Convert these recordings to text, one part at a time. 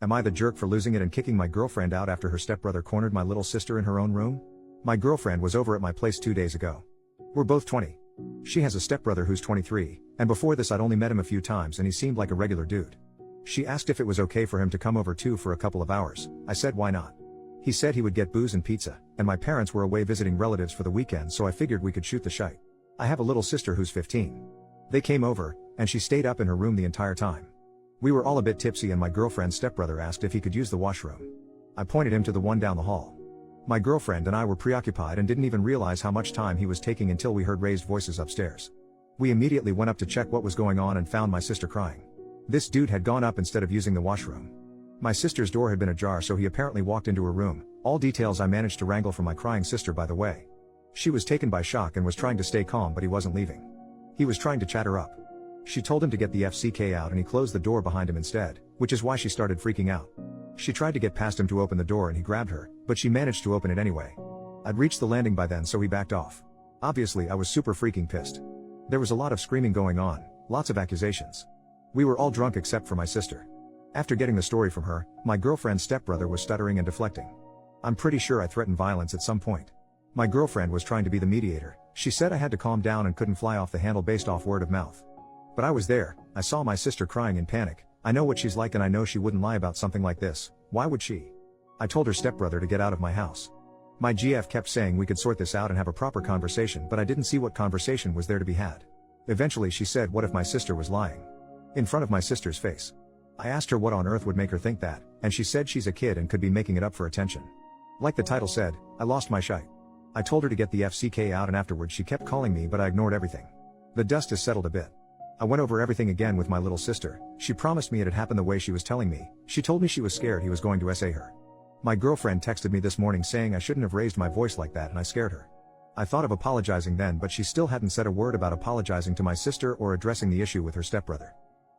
Am I the jerk for losing it and kicking my girlfriend out after her stepbrother cornered my little sister in her own room? My girlfriend was over at my place 2 days ago. We're both 20. She has a stepbrother who's 23, and before this I'd only met him a few times and he seemed like a regular dude. She asked if it was okay for him to come over too for a couple of hours. I said why not. He said he would get booze and pizza, and my parents were away visiting relatives for the weekend, so I figured we could shoot the shite. I have a little sister who's 15. They came over, and she stayed up in her room the entire time. We were all a bit tipsy and my girlfriend's stepbrother asked if he could use the washroom. I pointed him to the one down the hall. My girlfriend and I were preoccupied and didn't even realize how much time he was taking until we heard raised voices upstairs. We immediately went up to check what was going on and found my sister crying. This dude had gone up instead of using the washroom. My sister's door had been ajar, so he apparently walked into her room, all details I managed to wrangle from my crying sister, by the way. She was taken by shock and was trying to stay calm, but he wasn't leaving. He was trying to chat her up. She told him to get the FCK out and he closed the door behind him instead, which is why she started freaking out. She tried to get past him to open the door and he grabbed her, but she managed to open it anyway. I'd reached the landing by then, so he backed off. Obviously I was super freaking pissed. There was a lot of screaming going on, lots of accusations. We were all drunk except for my sister. After getting the story from her, my girlfriend's stepbrother was stuttering and deflecting. I'm pretty sure I threatened violence at some point. My girlfriend was trying to be the mediator. She said I had to calm down and couldn't fly off the handle based off word of mouth. But I was there, I saw my sister crying in panic. I know what she's like and I know she wouldn't lie about something like this. Why would she? I told her stepbrother to get out of my house. My GF kept saying we could sort this out and have a proper conversation, but I didn't see what conversation was there to be had. Eventually she said, what if my sister was lying? In front of my sister's face. I asked her what on earth would make her think that, and she said she's a kid and could be making it up for attention. Like the title said, I lost my shite. I told her to get the FCK out and afterwards she kept calling me, but I ignored everything. The dust has settled a bit. I went over everything again with my little sister. She promised me it had happened the way she was telling me. She told me she was scared he was going to SA her. My girlfriend texted me this morning saying I shouldn't have raised my voice like that and I scared her. I thought of apologizing then, but she still hadn't said a word about apologizing to my sister or addressing the issue with her stepbrother.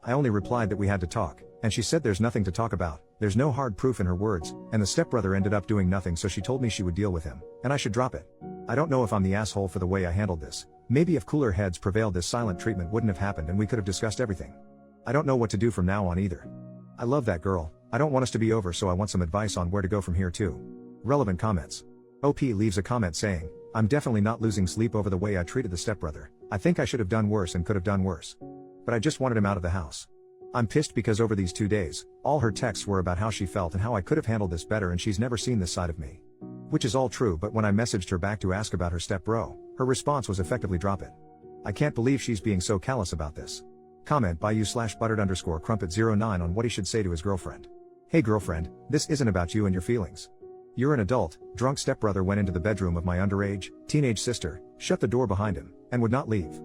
I only replied that we had to talk, and she said there's nothing to talk about, there's no hard proof in her words, and the stepbrother ended up doing nothing, so she told me she would deal with him, and I should drop it. I don't know if I'm the asshole for the way I handled this. Maybe if cooler heads prevailed this silent treatment wouldn't have happened and we could have discussed everything. I don't know what to do from now on either. I love that girl. I don't want us to be over, so I want some advice on where to go from here too. Relevant comments. OP leaves a comment saying, I'm definitely not losing sleep over the way I treated the stepbrother. I think I should have done worse and could have done worse. But I just wanted him out of the house. I'm pissed because over these 2 days, all her texts were about how she felt and how I could have handled this better, and she's never seen this side of me. Which is all true, but when I messaged her back to ask about her stepbro, her response was effectively drop it. I can't believe she's being so callous about this. Comment by you/buttered_crumpet09 on what he should say to his girlfriend. Hey girlfriend, this isn't about you and your feelings. You're an adult. Drunk stepbrother went into the bedroom of my underage, teenage sister, shut the door behind him, and would not leave.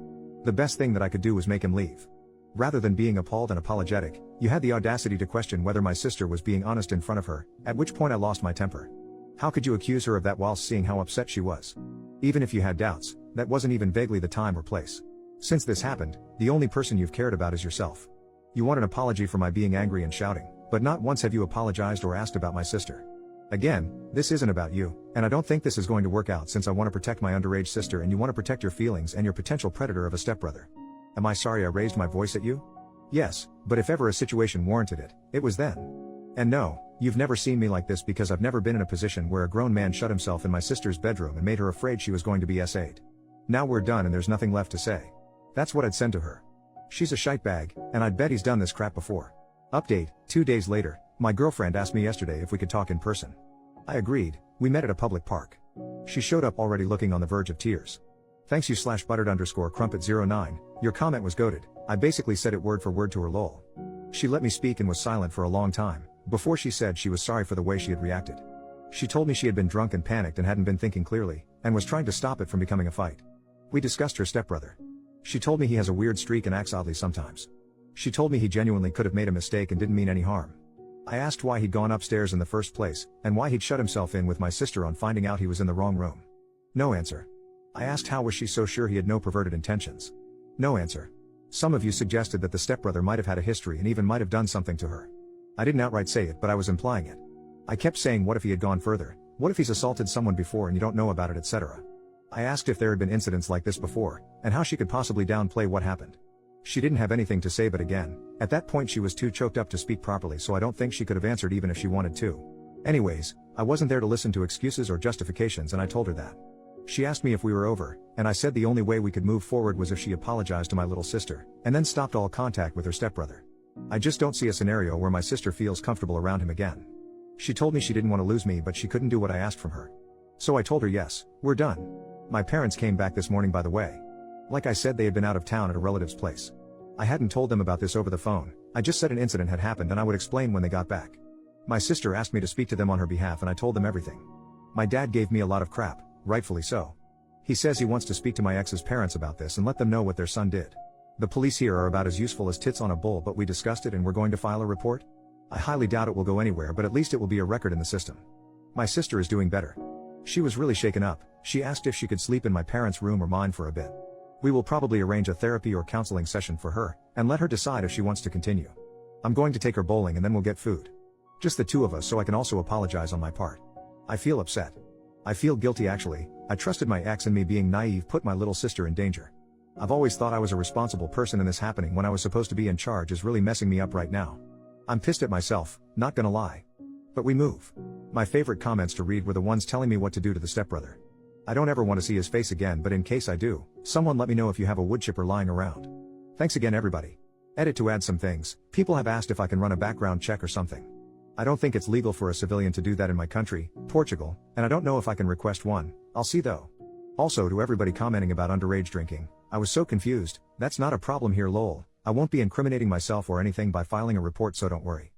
The best thing that I could do was make him leave. Rather than being appalled and apologetic, you had the audacity to question whether my sister was being honest in front of her, at which point I lost my temper. How could you accuse her of that whilst seeing how upset she was? Even if you had doubts, that wasn't even vaguely the time or place. Since this happened, the only person you've cared about is yourself. You want an apology for my being angry and shouting, but not once have you apologized or asked about my sister. Again, this isn't about you, and I don't think this is going to work out since I want to protect my underage sister and you want to protect your feelings and your potential predator of a stepbrother. Am I sorry I raised my voice at you? Yes, but if ever a situation warranted it, it was then. And no, you've never seen me like this because I've never been in a position where a grown man shut himself in my sister's bedroom and made her afraid she was going to be SA'd. Now we're done and there's nothing left to say. That's what I'd send to her. She's a shitebag, and I'd bet he's done this crap before. Update, 2 days later, my girlfriend asked me yesterday if we could talk in person. I agreed. We met at a public park. She showed up already looking on the verge of tears. Thanks you/buttered_crumpet09, your comment was goated. I basically said it word for word to her lol. She let me speak and was silent for a long time, before she said she was sorry for the way she had reacted. She told me she had been drunk and panicked and hadn't been thinking clearly, and was trying to stop it from becoming a fight. We discussed her stepbrother. She told me he has a weird streak and acts oddly sometimes. She told me he genuinely could have made a mistake and didn't mean any harm. I asked why he'd gone upstairs in the first place, and why he'd shut himself in with my sister on finding out he was in the wrong room. No answer. I asked how was she so sure he had no perverted intentions. No answer. Some of you suggested that the stepbrother might have had a history and even might have done something to her. I didn't outright say it, but I was implying it. I kept saying what if he had gone further, what if he's assaulted someone before and you don't know about it, etc. I asked if there had been incidents like this before, and how she could possibly downplay what happened. She didn't have anything to say, but again, at that point she was too choked up to speak properly, so I don't think she could have answered even if she wanted to. Anyways, I wasn't there to listen to excuses or justifications, and I told her that. She asked me if we were over, and I said the only way we could move forward was if she apologized to my little sister, and then stopped all contact with her stepbrother. I just don't see a scenario where my sister feels comfortable around him again. She told me she didn't want to lose me, but she couldn't do what I asked from her. So I told her yes, we're done. My parents came back this morning, by the way. Like I said, they had been out of town at a relative's place. I hadn't told them about this over the phone, I just said an incident had happened and I would explain when they got back. My sister asked me to speak to them on her behalf and I told them everything. My dad gave me a lot of crap, rightfully so. He says he wants to speak to my ex's parents about this and let them know what their son did. The police here are about as useful as tits on a bull, but we discussed it and we're going to file a report. I highly doubt it will go anywhere, but at least it will be a record in the system. My sister is doing better. She was really shaken up. She asked if she could sleep in my parents' room or mine for a bit. We will probably arrange a therapy or counseling session for her, and let her decide if she wants to continue. I'm going to take her bowling and then we'll get food. Just the two of us, so I can also apologize on my part. I feel upset. I feel guilty actually. I trusted my ex, and me being naive put my little sister in danger. I've always thought I was a responsible person, and this happening when I was supposed to be in charge is really messing me up right now. I'm pissed at myself, not gonna lie. But we move. My favorite comments to read were the ones telling me what to do to the stepbrother. I don't ever want to see his face again, but in case I do, someone let me know if you have a wood chipper lying around. Thanks again everybody. Edit to add some things. People have asked if I can run a background check or something. I don't think it's legal for a civilian to do that in my country, Portugal, and I don't know if I can request one. I'll see though. Also, to everybody commenting about underage drinking, I was so confused. That's not a problem here, lol. I won't be incriminating myself or anything by filing a report, so don't worry.